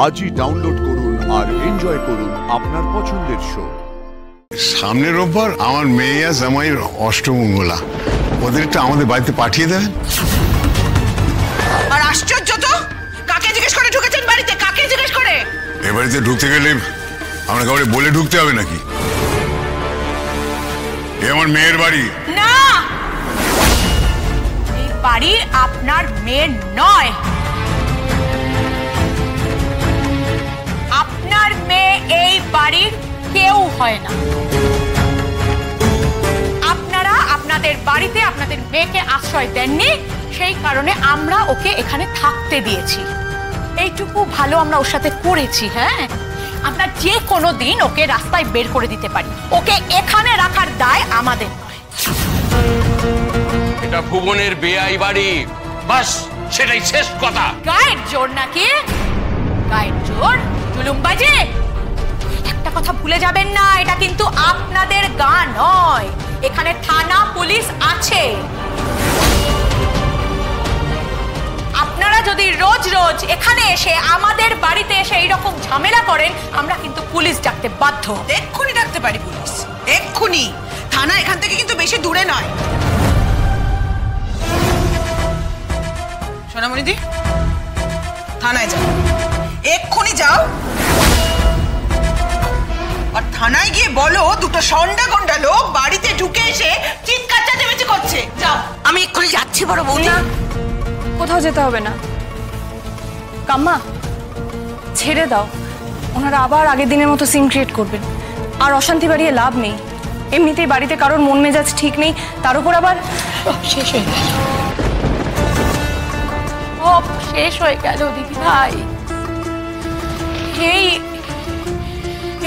আজই ডাউনলোড করুন আর এনজয় করুন আপনার পছন্দের শো। সামনের রোববার আমার মেয়ে আর জামাইয়ের অষ্টমঙ্গলা, ওদেরটা আমাদের বাড়িতে পাঠিয়ে দেবেন। আর আশ্চর্য তো, কাকে জিজ্ঞেস করে ঢুকেছেন বাড়িতে? কাকে জিজ্ঞেস করে? এ বাড়িতে ঢুকতে গেলে আমরা কাউকে বলে ঢুকতে হবে নাকি? এ আমার মেয়ের বাড়ি না, এই বাড়ি আপনার মেয়ের নয়। আপনার মেয়ে এই বাড়ির কেউ হয় না। আপনারা আপনাদের বাড়িতে আপনাদের মেয়েকে আশ্রয় দেননি, সেই কারণে আমরা ওকে এখানে থাকতে দিয়েছি। এইটুকু ভালো আমরা ওর সাথে করেছি। হ্যাঁ, আমরা যে কোনো দিন ওকে রাস্তায় বের করে দিতে পারি, ওকে এখানে রাখার দায় আমাদের নয়। এটা ভুবনের বেআই বাড়ি, বাস সেটাই শেষ কথা। গায়ের জোর নাকি? গায়ের জোর, জুলুমবাজি। একটা কথা ভুলে যাবেন না, এটা কিন্তু আপনাদের গা নয়, এখানে থানা পুলিশ আছে। আপনারা যদি রোজ রোজ এখানে এসে আমাদের বাড়িতে এসে এইরকম ঝামেলা করেন, আমরা কিন্তু পুলিশ ডাকতে বাধ্য। এক্ষুনি ডাকতে পারি পুলিশ, এক্ষুনি। থানা এখান থেকে কিন্তু বেশি দূরে নয়। সোনামণিদি, থানায় যাও, এক্ষুনি যাও। আর থানায় গিয়ে বলো দুটো সন্ডা গন্ডা লোক বাড়িতে ঢুকে এসে চিৎকার চেঁচামেচি করছে। যাও। আমি এক্ষুনি যাচ্ছি বড় বৌদি। কোথাও যেতে হবে না কাম্মা, ছেড়ে দাও। ওনারা আবার আগের দিনের মতো সিন ক্রিয়েট করবেন, আর অশান্তি বাড়িয়ে লাভ নেই। এমনিতেই বাড়িতে কারোর মন মেজাজ ঠিক নেই, তার উপর আবার শেষ হয়ে গেল, সব শেষ হয়ে গেল দিদি ভাই।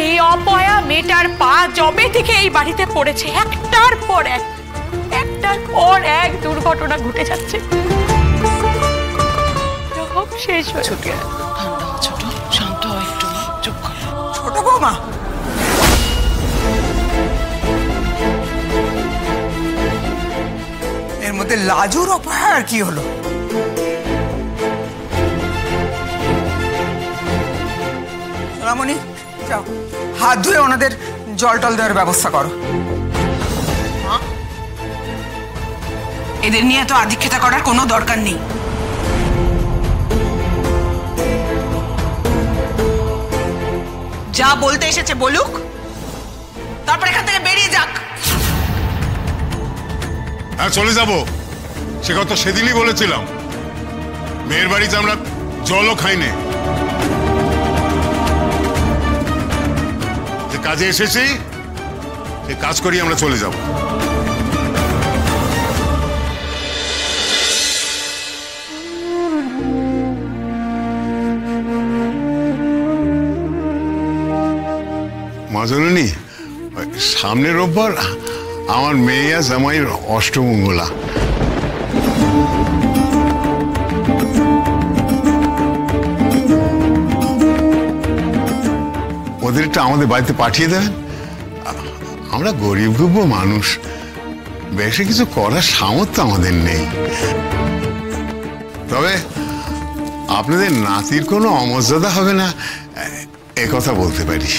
এই অপয়া মেয়েটার পা জবে থেকে এই বাড়িতে পড়েছে, একটার পর এক দুর্ঘটনা ঘটে যাচ্ছে। সব শেষ হয়ে ছোট, ঠান্ডা ছোট, শান্ত হয় একটু, চুপ কর। ছোট বৌমা, এর মধ্যে লাজুর অপয়া আর কি হলো? সোনামণি, যাও, হাত ধুয়ে ওনাদের জল টল দেওয়ার ব্যবস্থা করো। এদের নিয়ে এত আধিক্যতা করার কোনো দরকার নেই। যা বলতে এসেছে বলুক, তারপর এখান থেকে বেরিয়ে যাক। হ্যাঁ, চলে যাব। সে কথা সেদিনই বলেছিলাম। মেয়ের বাড়িতে আমরা জলও খাইনি। যে কাজে এসেছি সে কাজ করি, আমরা চলে যাব। মা জননী, সামনের রোববার আমার মেয়ে আর জামাইয়ের অষ্টমঙ্গলা, ওদেরটা আমাদের বাড়িতে পাঠিয়ে দেবেন। আমরা গরিব গুব্ব মানুষ, বেশি কিছু করার সামর্থ্য আমাদের নেই। তবে আপনাদের নাতির কোনো অমর্যাদা হবে না, এ কথা বলতে পারি।